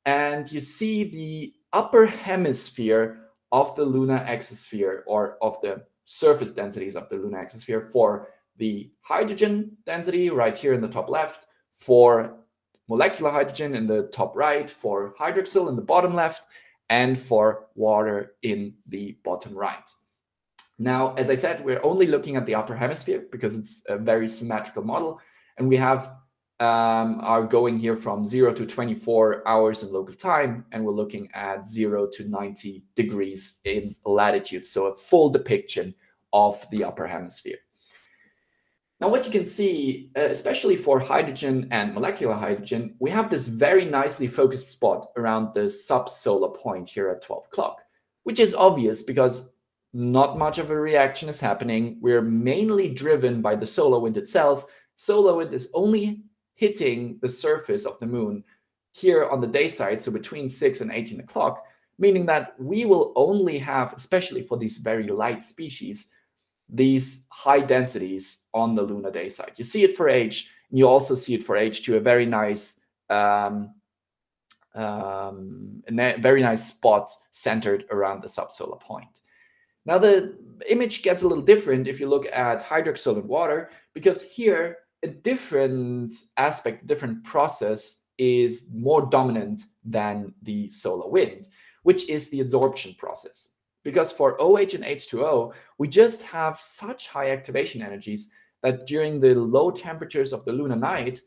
and you see the upper hemisphere of the lunar exosphere, or of the surface densities of the lunar exosphere, for the hydrogen density right here in the top left, for molecular hydrogen in the top right, for hydroxyl in the bottom left, and for water in the bottom right. Now, as I said, we're only looking at the upper hemisphere because it's a very symmetrical model, and we have are going here from 0 to 24 hours in local time, and we're looking at 0 to 90 degrees in latitude, so a full depiction of the upper hemisphere. Now, what you can see, especially for hydrogen and molecular hydrogen, we have this very nicely focused spot around the subsolar point here at 12 o'clock, which is obvious because not much of a reaction is happening. We're mainly driven by the solar wind itself. Solar wind is only hitting the surface of the moon here on the day side, so between 6 and 18 o'clock, meaning that we will only have, especially for these very light species, these high densities on the lunar day side. You see it for H, and you also see it for H2, a very nice spot centered around the subsolar point. Now, the image gets a little different if you look at hydroxyl and water, because here a different aspect, a different process is more dominant than the solar wind, which is the adsorption process. Because for OH and H2O, we just have such high activation energies that during the low temperatures of the lunar night,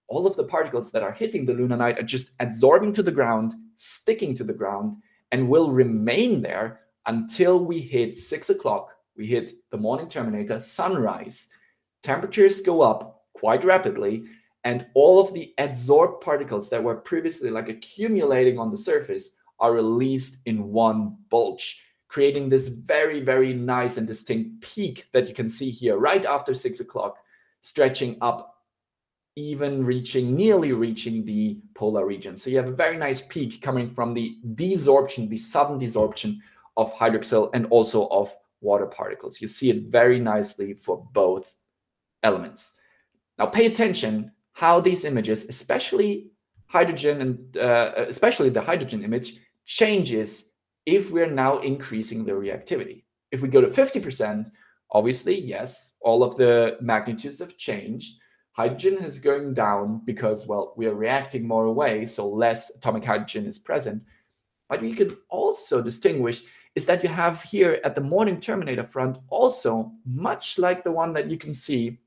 all of the particles that are hitting the lunar night are just adsorbing to the ground, sticking to the ground, and will remain there until we hit 6 o'clock. We hit the morning terminator, sunrise. Temperatures go up quite rapidly, and all of the adsorbed particles that were previously like accumulating on the surface are released in one bulge, creating this very, very nice and distinct peak that you can see here right after 6 o'clock, stretching up, even nearly reaching the polar region. So you have a very nice peak coming from the desorption, the sudden desorption of hydroxyl and also of water particles. You see it very nicely for both elements. Now pay attention how these images, especially hydrogen and especially the hydrogen image, changes if we're now increasing the reactivity. If we go to 50%, obviously, yes, all of the magnitudes have changed. Hydrogen is going down because, well, we are reacting more away, so less atomic hydrogen is present. But we can also distinguish is that you have here at the morning terminator front also, much like the one that you can see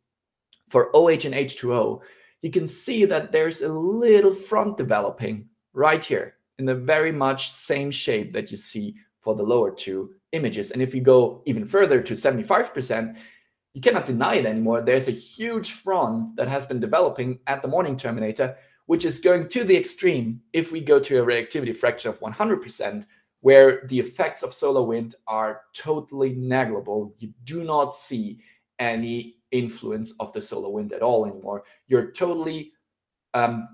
for OH and H2O, you can see that there's a little front developing right here in the very much same shape that you see for the lower two images. And if you go even further to 75%, you cannot deny it anymore. There's a huge front that has been developing at the morning terminator, which is going to the extreme if we go to a reactivity fraction of 100%, where the effects of solar wind are totally negligible. You do not see any influence of the solar wind at all anymore. You're totally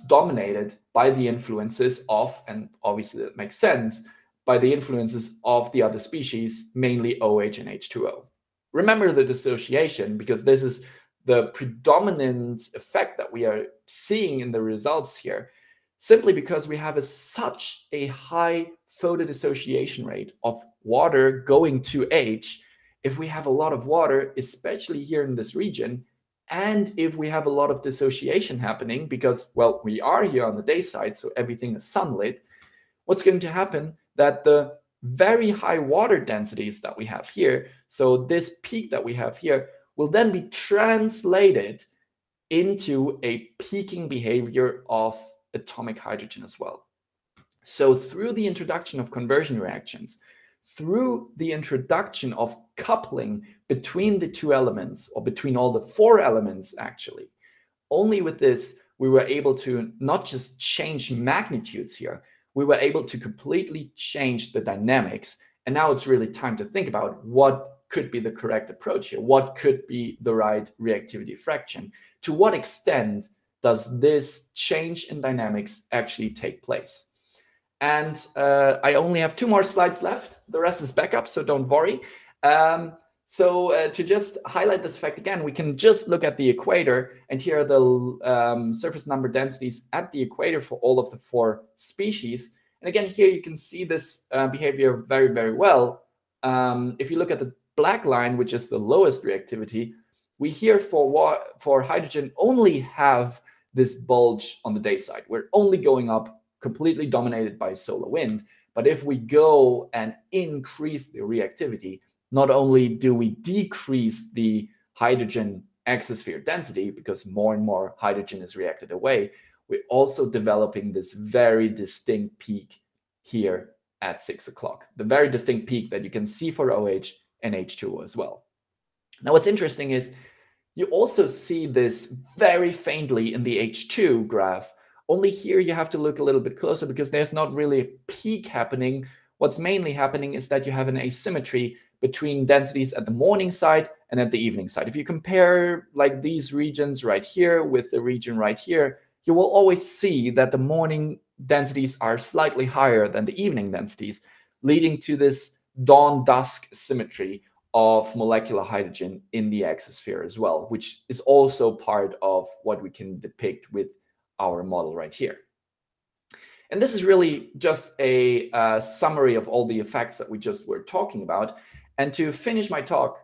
dominated by the influences of, and obviously that makes sense, by the influences of the other species, mainly OH and H2O. Remember the dissociation, because this is the predominant effect that we are seeing in the results here, simply because we have such a high photodissociation rate of water going to H. If we have a lot of water, especially here in this region, and if we have a lot of dissociation happening, because, well, we are here on the day side, so everything is sunlit, what's going to happen that the very high water densities that we have here, so this peak that we have here, will then be translated into a peaking behavior of atomic hydrogen as well. So through the introduction of conversion reactions, through the introduction of coupling between the two elements, or between all the four elements actually, only with this we were able to not just change magnitudes here, we were able to completely change the dynamics. And now it's really time to think about what could be the correct approach here. What could be the right reactivity fraction? To what extent does this change in dynamics actually take place? And I only have 2 more slides left. The rest is backup, so don't worry. To just highlight this fact again, we can just look at the equator, and here are the surface number densities at the equator for all of the 4 species. And again, here you can see this behavior very, very well. If you look at the black line, which is the lowest reactivity, we here for hydrogen only have this bulge on the day side. We're only going up completely dominated by solar wind. But if we go and increase the reactivity, not only do we decrease the hydrogen exosphere density, because more and more hydrogen is reacted away, we're also developing this very distinct peak here at 6 o'clock. The very distinct peak that you can see for OH and H2O as well. Now, what's interesting is you also see this very faintly in the H2 graph. Only here you have to look a little bit closer, because there's not really a peak happening. What's mainly happening is that you have an asymmetry between densities at the morning side and at the evening side. If you compare like these regions right here with the region right here, you will always see that the morning densities are slightly higher than the evening densities, leading to this dawn-dusk symmetry of molecular hydrogen in the exosphere as well, which is also part of what we can depict with our model right here. And this is really just a summary of all the effects that we just were talking about. And to finish my talk,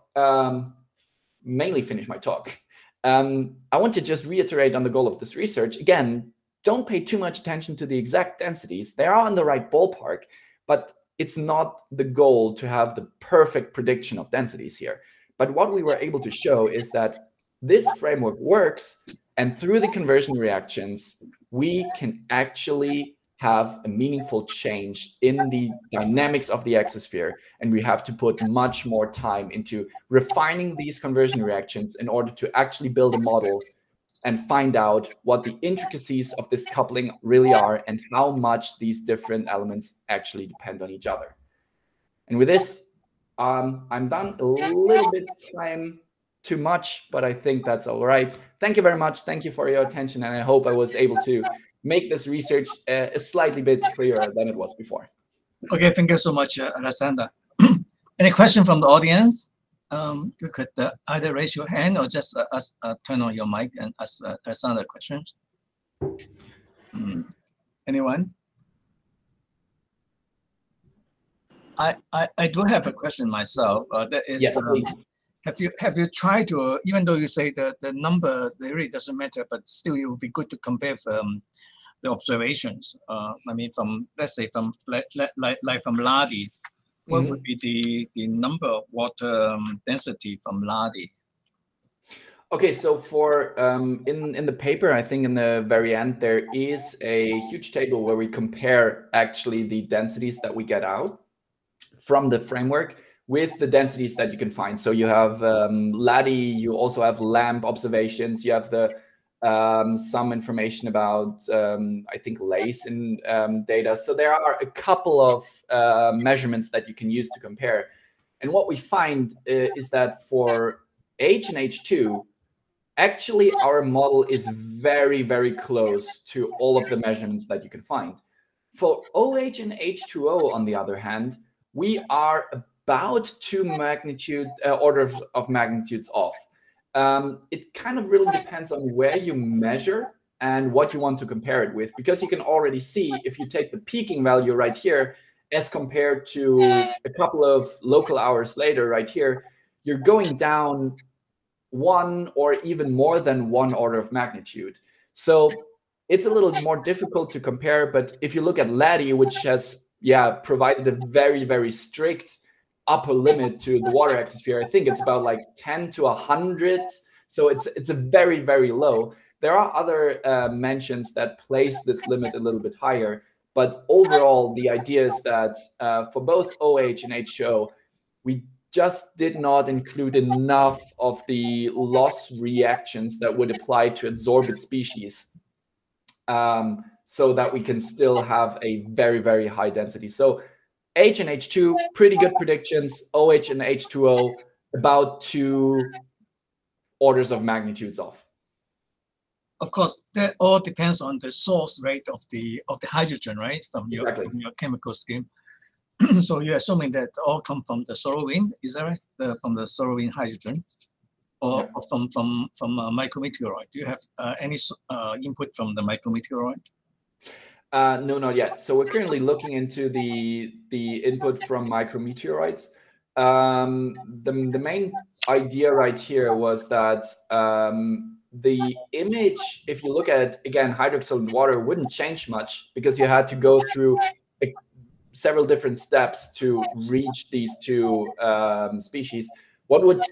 mainly finish my talk, I want to just reiterate on the goal of this research. Again, don't pay too much attention to the exact densities. They are in the right ballpark, but it's not the goal to have the perfect prediction of densities here. But what we were able to show is that this framework works, and through the conversion reactions, we can actually have a meaningful change in the dynamics of the exosphere. And we have to put much more time into refining these conversion reactions in order to actually build a model and find out what the intricacies of this coupling really are and how much these different elements actually depend on each other. And with this, I'm done. A little bit time too much, but I think that's all right. Thank you very much. Thank you for your attention. And I hope I was able to make this research a slightly bit clearer than it was before. Okay, thank you so much, Alexander. Any question from the audience? You could either raise your hand or just turn on your mic and ask Alexander questions. Anyone? I do have a question myself. That is, yes, have you tried to, even though you say the number, it really doesn't matter, but still it would be good to compare the observations. I mean, from let's say from like from Ladi, what would be the number of water density from Ladi? Okay, so for in the paper, I think in the very end there is a huge table where we compare actually the densities that we get out from the framework with the densities that you can find. So you have Ladi, you also have LAMP observations, you have the some information about I think LACE in data. So there are a couple of measurements that you can use to compare. And what we find is that for H and H2, actually our model is very, very close to all of the measurements that you can find. For OH and H2O, on the other hand, we are about orders of magnitudes off. It kind of really depends on where you measure and what you want to compare it with, because you can already see if you take the peaking value right here as compared to a couple of local hours later right here, you're going down one or even more than one order of magnitude. So it's a little more difficult to compare. But if you look at Ladi, which has provided a very, very strict upper limit to the water exosphere, I think it's about like 10 to 100. So it's a very, very low. There are other mentions that place this limit a little bit higher. But overall, the idea is that for both OH and H2O, we just did not include enough of the loss reactions that would apply to adsorbed species so that we can still have a very, very high density. So H and H2, pretty good predictions. OH and H2O, about 2 orders of magnitudes off. Of course, that all depends on the source rate of the hydrogen, right, from your chemical scheme. So you're assuming that all come from the solar wind, is that right? From the solar wind hydrogen, or from micrometeorite? Do you have any input from the micrometeorite? No, not yet. So we're currently looking into the input from micrometeorites. The main idea right here was that the image, if you look at, again, hydroxyl water, wouldn't change much because you had to go through several different steps to reach these 2 species. What would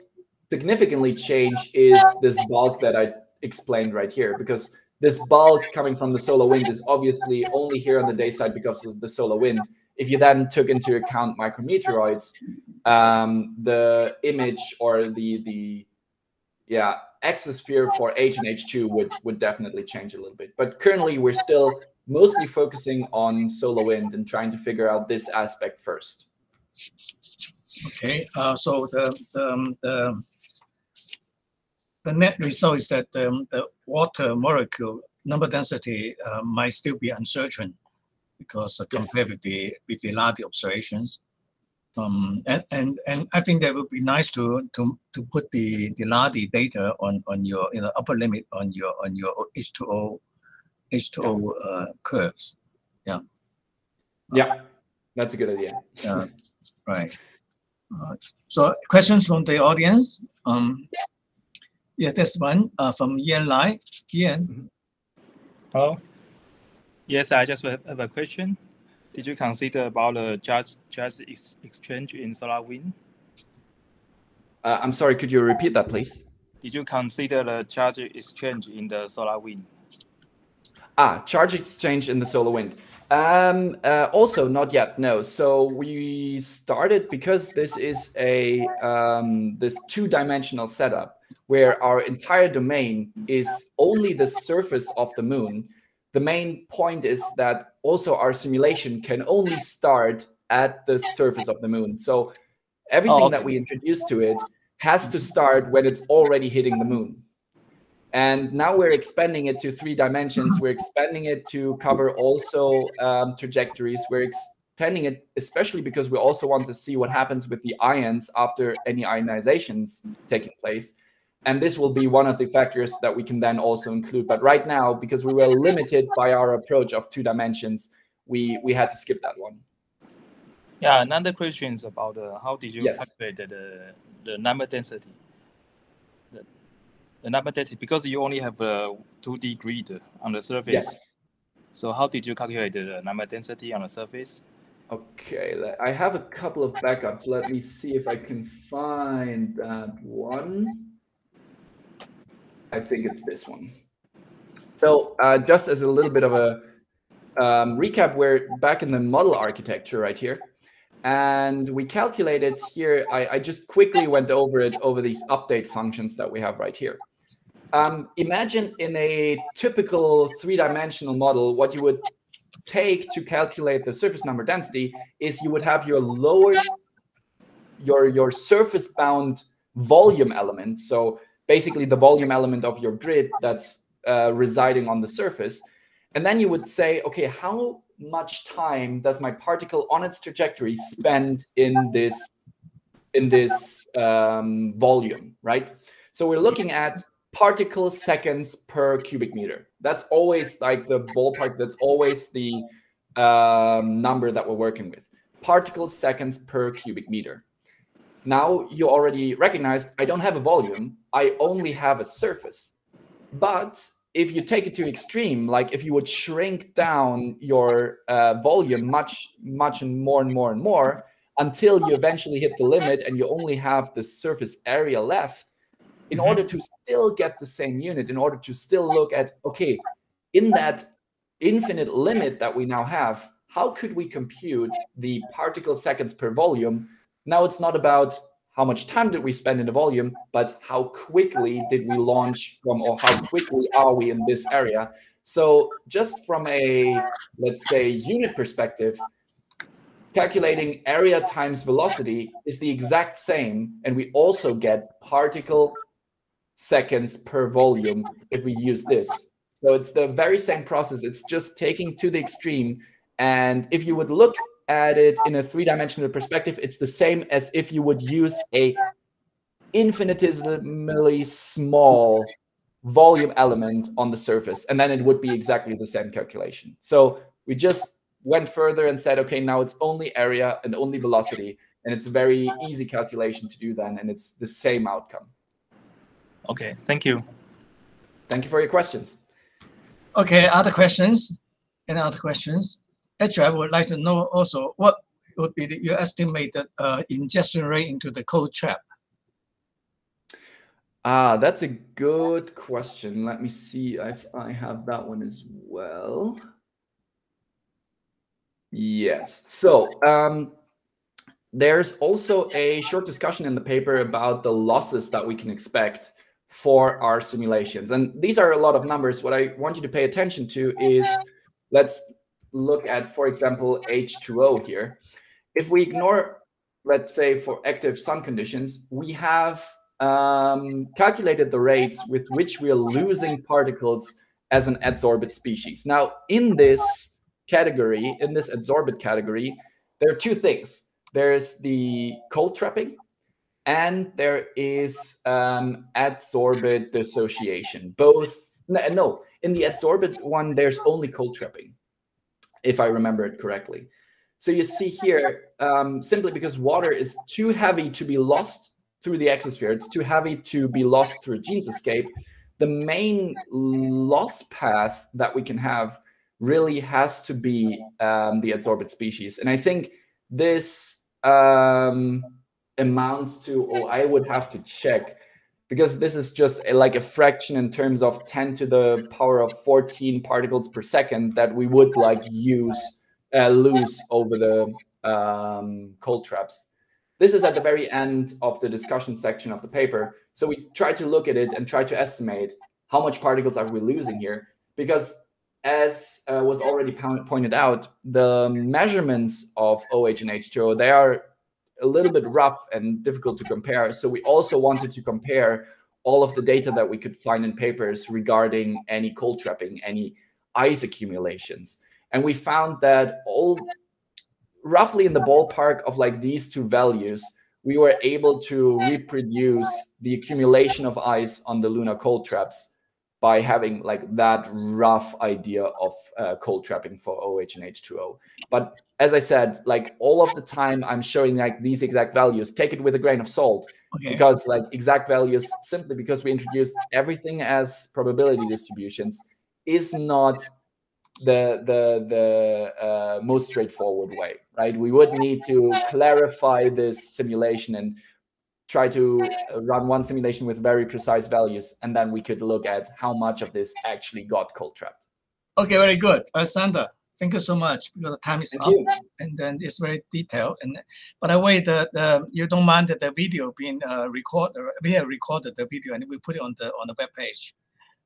significantly change is this bulk that I explained right here, because this bulk coming from the solar wind is obviously only here on the day side because of the solar wind. If you then took into account micrometeoroids, the image or the exosphere for H and H2 would definitely change a little bit. But currently we're still mostly focusing on solar wind and trying to figure out this aspect first. Okay, so the net result is that the water molecule number density might still be uncertain because compared with the Ladi observations. And I think that would be nice to put the Ladi data on your upper limit on your H2O curves. Yeah, that's a good idea. Right. So questions from the audience? Yes, there's one from Ian Lai. Ian. Hello. Yes, I just have a question. Did you consider about the charge exchange in solar wind? I'm sorry, could you repeat that, please? Did you consider the charge exchange in the solar wind? Charge exchange in the solar wind. Also, not yet, no. So we started because this is a this 2-dimensional setup where our entire domain is only the surface of the moon. The main point is that also our simulation can only start at the surface of the moon. So everything that we introduce to it has to start when it's already hitting the moon. And now we're expanding it to 3 dimensions. We're expanding it to cover also trajectories. We're extending it, especially because we also want to see what happens with the ions after any ionizations taking place. And this will be one of the factors that we can then also include. But right now, because we were limited by our approach of 2 dimensions, we had to skip that one. Yeah, another question is about how did you calculate the number density? The number density, because you only have a 2D grid on the surface. Yes. So how did you calculate the number density on the surface? Okay, I have a couple of backups. Let me see if I can find that one. I think it's this one. So just as a little bit of a recap, we're back in the model architecture right here. And we calculated here, I just quickly went over it over these update functions that we have right here. Imagine in a typical three-dimensional model, what you would take to calculate the surface number density is you would have your your surface bound volume element. So basically the volume element of your grid that's residing on the surface. And then you would say, okay, how much time does my particle on its trajectory spend in this volume, right? So we're looking at particle seconds per cubic meter. That's always like the ballpark. That's always the number that we're working with. Particle seconds per cubic meter. Now you already recognized I don't have a volume. I only have a surface. But if you take it to extreme, like if you would shrink down your volume much and more until you eventually hit the limit and you only have the surface area left, in order to still get the same unit, in order to still look at, okay, in that infinite limit that we now have, how could we compute the particle seconds per volume? Now it's not about how much time did we spend in the volume, but how quickly did we launch from, or how quickly are we in this area? So just from a, let's say, unit perspective, calculating area times velocity is the exact same, and we also get particle seconds per volume if we use this. So it's the very same process. It's just taking to the extreme. And if you would look at it in a three-dimensional perspective, it's the same as if you would use a infinitesimally small volume element on the surface, and then it would be exactly the same calculation. So we just went further and said, okay, now it's only area and only velocity, and it's a very easy calculation to do then, and it's the same outcome. Okay, thank you. Thank you for your questions. Okay, other questions? Any other questions? Actually, I would like to know also what would be your estimated ingestion rate into the cold trap? That's a good question. Let me see if I have that one as well. Yes. So there's also a short discussion in the paper about the losses that we can expect for our simulations. And these are a lot of numbers. What I want you to pay attention to is, let's look at, for example, H2O here. If we ignore, let's say, for active sun conditions, we have calculated the rates with which we are losing particles as an adsorbate species. Now, in this category, in this adsorbate category, there are two things. There's the cold trapping, and there is adsorbate dissociation. Both, no, in the adsorbate one, there's only cold trapping, if I remember it correctly. So you see here, simply because water is too heavy to be lost through the exosphere, it's too heavy to be lost through Jeans escape, the main loss path that we can have really has to be the adsorbate species. And I think this amounts to, oh, I would have to check, because this is just like a fraction in terms of 10 to the power of 14 particles per second that we would like lose over the cold traps. This is at the very end of the discussion section of the paper. So we try to look at it and try to estimate how much particles are we losing here, because as was already pointed out, the measurements of OH and H2O, they are a little bit rough and difficult to compare. So we also wanted to compare all of the data that we could find in papers regarding any cold trapping, any ice accumulations. And we found that all roughly in the ballpark of like these two values, we were able to reproduce the accumulation of ice on the lunar cold traps by having like that rough idea of cold trapping for OH and H2O. But as I said, like all of the time I'm showing like these exact values, take it with a grain of salt, because like exact values, simply because we introduced everything as probability distributions, is not the most straightforward way, right? We would need to clarify this simulation and try to run one simulation with very precise values, and then we could look at how much of this actually got cold trapped. Okay, very good, Alexander. Thank you so much, because the time is Thank up, you. and then it's very detailed. And by the way, you don't mind that the video being recorded? We have recorded the video and we put it on the web page.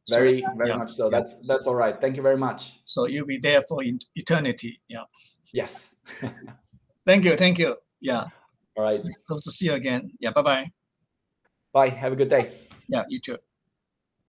Very yeah, much so. yeah. That's all right. Thank you very much. So you'll be there for eternity. Yeah. Yes. Thank you. Thank you. Yeah. All right. Hope to see you again. Yeah. Bye-bye. Bye. Have a good day. Yeah. You too.